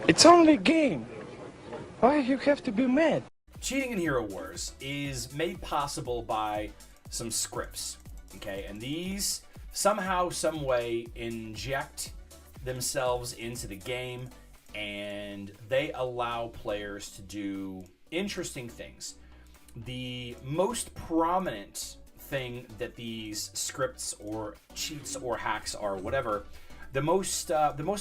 It's only a game. Why you have to be mad? Cheating in Hero Wars is made possible by some scripts, okay? And these somehow, some way inject themselves into the game, and they allow players to do interesting things. The most prominent thing that these scripts or cheats or hacks are, whatever, the most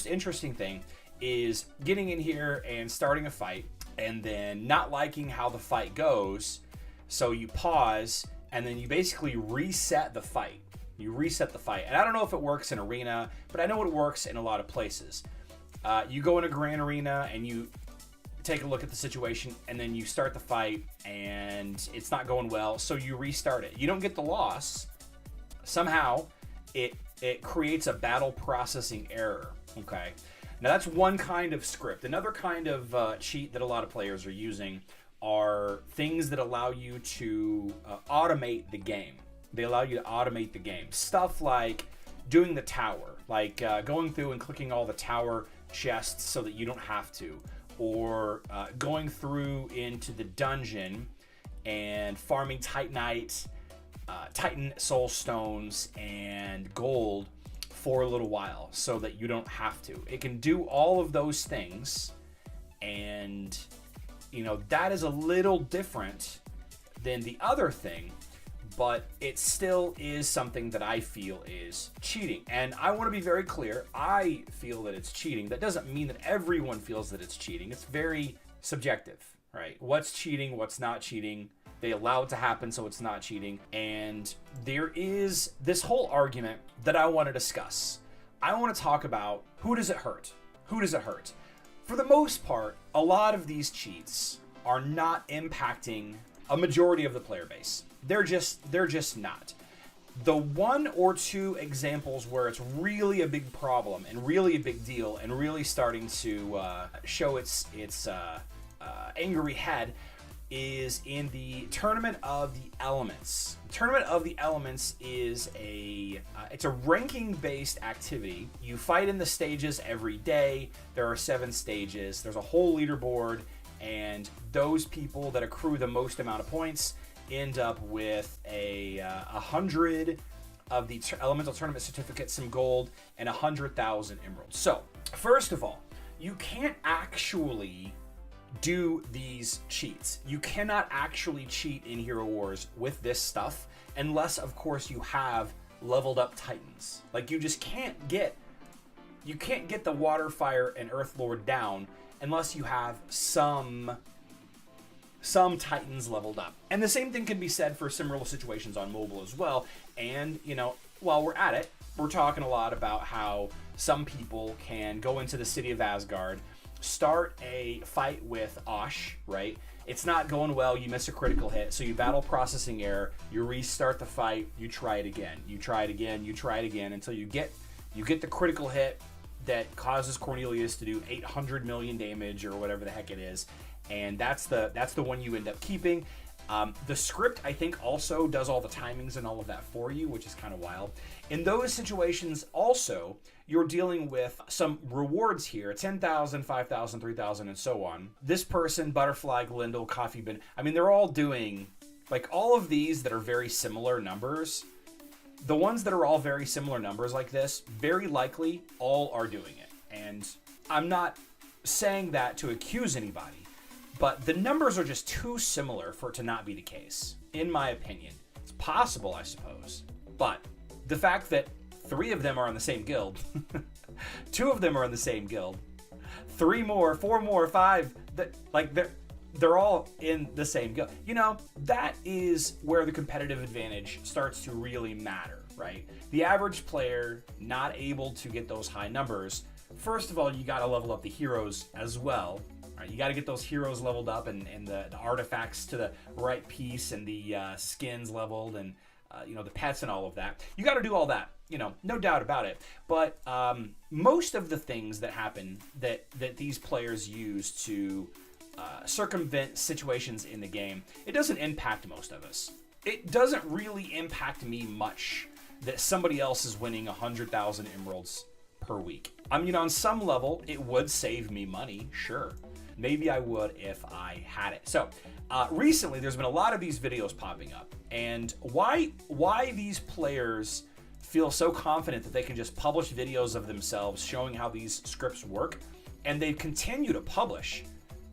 interesting thing is getting in here and starting a fight and then not liking how the fight goes, so you pause and then you basically reset the fight. You reset the fight. And I don't know if it works in Arena, but I know it works in a lot of places. You go in a Grand Arena and you take a look at the situation, and then you start the fight and it's not going well, so you restart it. You don't get the loss. Somehow it creates a battle processing error, okay? Now that's one kind of script. Another kind of cheat that a lot of players are using are things that allow you to automate the game. They allow you to automate the game. Stuff like doing the tower, like going through and clicking all the tower chests so that you don't have to, or going through into the dungeon and farming Titanite, Titan soul stones, and gold for a little while so that you don't have to. It can do all of those things, and you know that is a little different than the other thing, but it still is something that I feel is cheating. And I want to be very clear, I feel that it's cheating. That doesn't mean that everyone feels that it's cheating. It's very subjective, right? What's cheating, what's not cheating. They allow it to happen, so it's not cheating. And there is this whole argument that I want to discuss. I want to talk about, who does it hurt? Who does it hurt? For the most part, a lot of these cheats are not impacting a majority of the player base. They're just not. The one or two examples where it's really a big problem and really a big deal and really starting to show its angry head is in the Tournament of the Elements. Tournament of the Elements is it's a ranking-based activity. You fight in the stages every day. There are 7 stages. There's a whole leaderboard, and those people that accrue the most amount of points end up with 100 of the Elemental Tournament certificates, some gold, and 100,000 emeralds. So, first of all, you can't actually do these cheats. You cannot actually cheat in Hero Wars with this stuff unless, of course, you have leveled up Titans. Like, you just can't get the Water, Fire, and Earth Lord down unless you have some Titans leveled up. And the same thing can be said for similar situations on mobile as well. And, you know, while we're at it, we're talking a lot about how some people can go into the city of Asgard, start a fight with Osh, right? It's not going well, you miss a critical hit, so you battle processing error, you restart the fight, you try it again, you try it again, you try it again, until you get the critical hit that causes Cornelius to do 800 million damage or whatever the heck it is, and that's the one you end up keeping. The script, I think, also does all the timings and all of that for you, which is kind of wild. In those situations, also, you're dealing with some rewards here, 10,000, 5,000, 3,000, and so on. This person, Butterfly, Glendale, Coffee Bin, I mean, they're all doing, like, all of these that are very similar numbers. The ones that are all very similar numbers like this, very likely all are doing it. And I'm not saying that to accuse anybody, but the numbers are just too similar for it to not be the case, in my opinion. It's possible, I suppose. But the fact that 3 of them are in the same guild, 2 of them are in the same guild, 3 more, 4 more, 5, they're all in the same guild. You know, that is where the competitive advantage starts to really matter, right? The average player not able to get those high numbers. First of all, you got to level up the heroes as well. Right, you got to get those heroes leveled up and the artifacts to the right piece and the skins leveled and you know, the pets and all of that. You got to do all that, you know, no doubt about it. But most of the things that happen that these players use to circumvent situations in the game, it doesn't impact most of us. It doesn't really impact me much that somebody else is winning 100,000 emeralds per week. I mean, on some level, it would save me money, sure. Maybe I would if I had it. So recently, there's been a lot of these videos popping up, and why these players feel so confident that they can just publish videos of themselves showing how these scripts work, and they continue to publish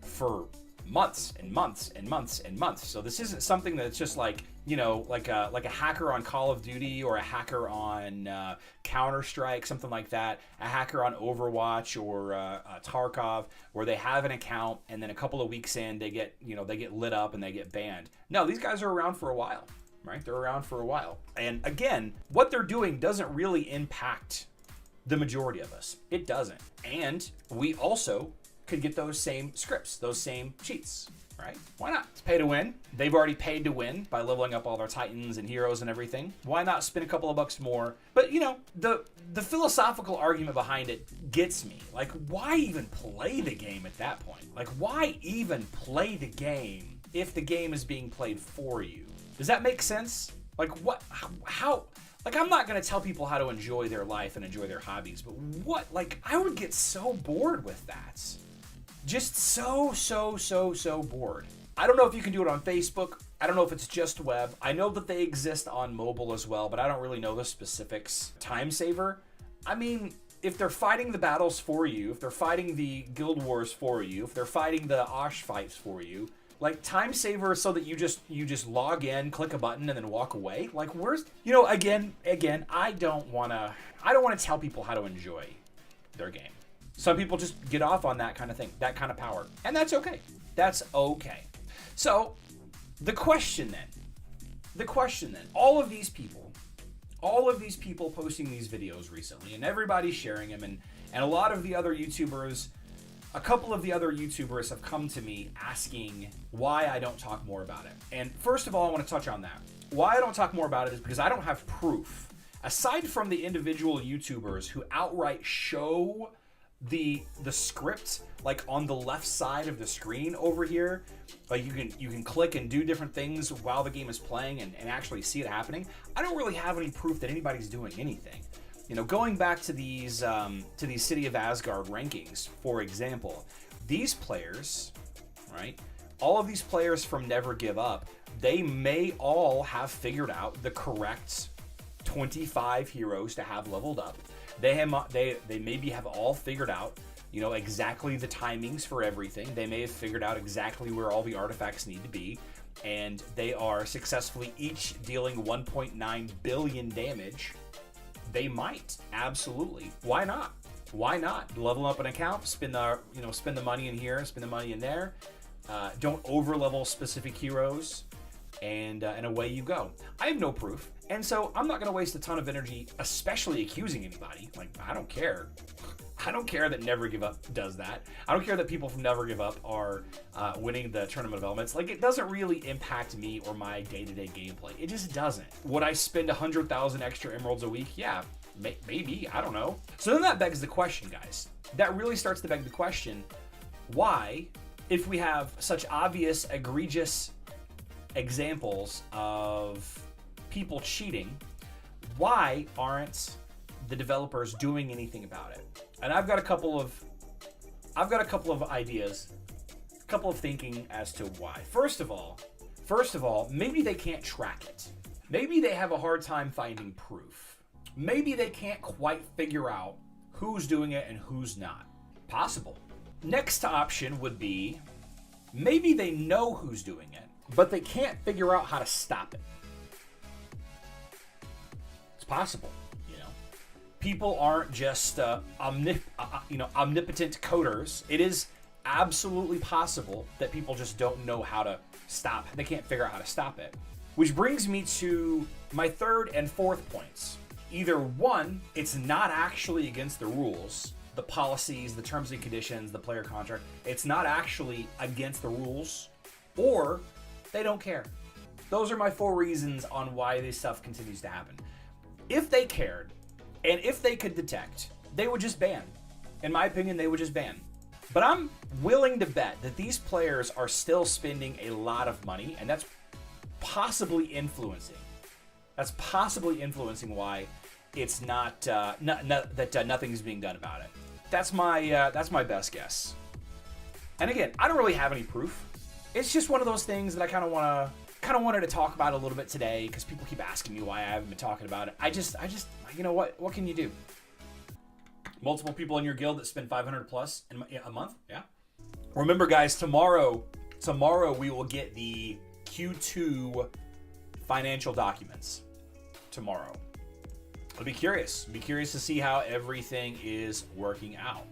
for months and months and months and months. So this isn't something that's just like, you know, like a hacker on Call of Duty or a hacker on Counter-Strike, something like that, a hacker on Overwatch or Tarkov, where they have an account and then a couple of weeks in they get lit up and they get banned. No, these guys are around for a while, right? They're around for a while. And again, what they're doing doesn't really impact the majority of us. It doesn't. And we also could get those same scripts, those same cheats, right? Why not? It's pay to win. They've already paid to win by leveling up all their titans and heroes and everything. Why not spend a couple of bucks more? But you know, the philosophical argument behind it gets me. Like, why even play the game at that point? Like, why even play the game if the game is being played for you? Does that make sense? Like, what? How? Like, I'm not going to tell people how to enjoy their life and enjoy their hobbies, but what? Like, I would get so bored with that. Just so bored. I don't know if you can do it on Facebook. I don't know if it's just web. I know that they exist on mobile as well, but I don't really know the specifics. Time saver? I mean, if they're fighting the battles for you, if they're fighting the guild wars for you, if they're fighting the Osh fights for you, like, time saver so that you just log in, click a button, and then walk away. Like, where's, you know, again, I don't want to tell people how to enjoy their game. Some people just get off on that kind of thing, that kind of power. And that's okay. That's okay. So, the question then, all of these people posting these videos recently, and everybody's sharing them, and a lot of the other YouTubers, a couple of the other YouTubers have come to me asking why I don't talk more about it. And first of all, I want to touch on that. Why I don't talk more about it is because I don't have proof. Aside from the individual YouTubers who outright show the script, like on the left side of the screen over here, like you can click and do different things while the game is playing and actually see it happening. I don't really have any proof that anybody's doing anything. You know, going back to these City of Asgard rankings, for example, these players, right? All of these players from Never Give Up, they may all have figured out the correct 25 heroes to have leveled up. They maybe have all figured out, you know, exactly the timings for everything. They may have figured out exactly where all the artifacts need to be, and they are successfully each dealing 1.9 billion damage. They might, absolutely. Why not? Why not? Level up an account, spend the money in here, spend the money in there. Don't over level specific heroes, and away you go. I have no proof, and so I'm not going to waste a ton of energy, especially accusing anybody. Like, I don't care. I don't care that Never Give Up does that. I don't care that people from Never Give Up are winning the Tournament of Elements. Like, it doesn't really impact me or my day-to-day gameplay. It just doesn't. Would I spend 100,000 extra emeralds a week? Yeah, maybe. I don't know. So then that begs the question, guys. That really starts to beg the question, why, if we have such obvious, egregious examples of people cheating, why aren't the developers doing anything about it? And I've got a couple of ideas, a couple of thinking as to why. First of all, maybe they can't track it. Maybe they have a hard time finding proof. Maybe they can't quite figure out who's doing it and who's not. Possible. Next option would be maybe they know who's doing it, but they can't figure out how to stop it. It's possible. People aren't just omnipotent coders. It is absolutely possible that people just don't know how to stop. They can't figure out how to stop it. Which brings me to my third and fourth points. Either one, it's not actually against the rules, the policies, the terms and conditions, the player contract. It's not actually against the rules, or they don't care. Those are my 4 reasons on why this stuff continues to happen. If they cared, and if they could detect, they would just ban. In my opinion, they would just ban. But I'm willing to bet that these players are still spending a lot of money, and that's possibly influencing. That's possibly influencing why it's not, that nothing's being done about it. That's my best guess. And again, I don't really have any proof. It's just one of those things that I kind of wanted to talk about a little bit today because people keep asking me why I haven't been talking about it. I just, you know what? What can you do? Multiple people in your guild that spend 500 plus in a month. Yeah. Remember, guys, tomorrow we will get the Q2 financial documents. Tomorrow. I'll be curious. Be curious to see how everything is working out.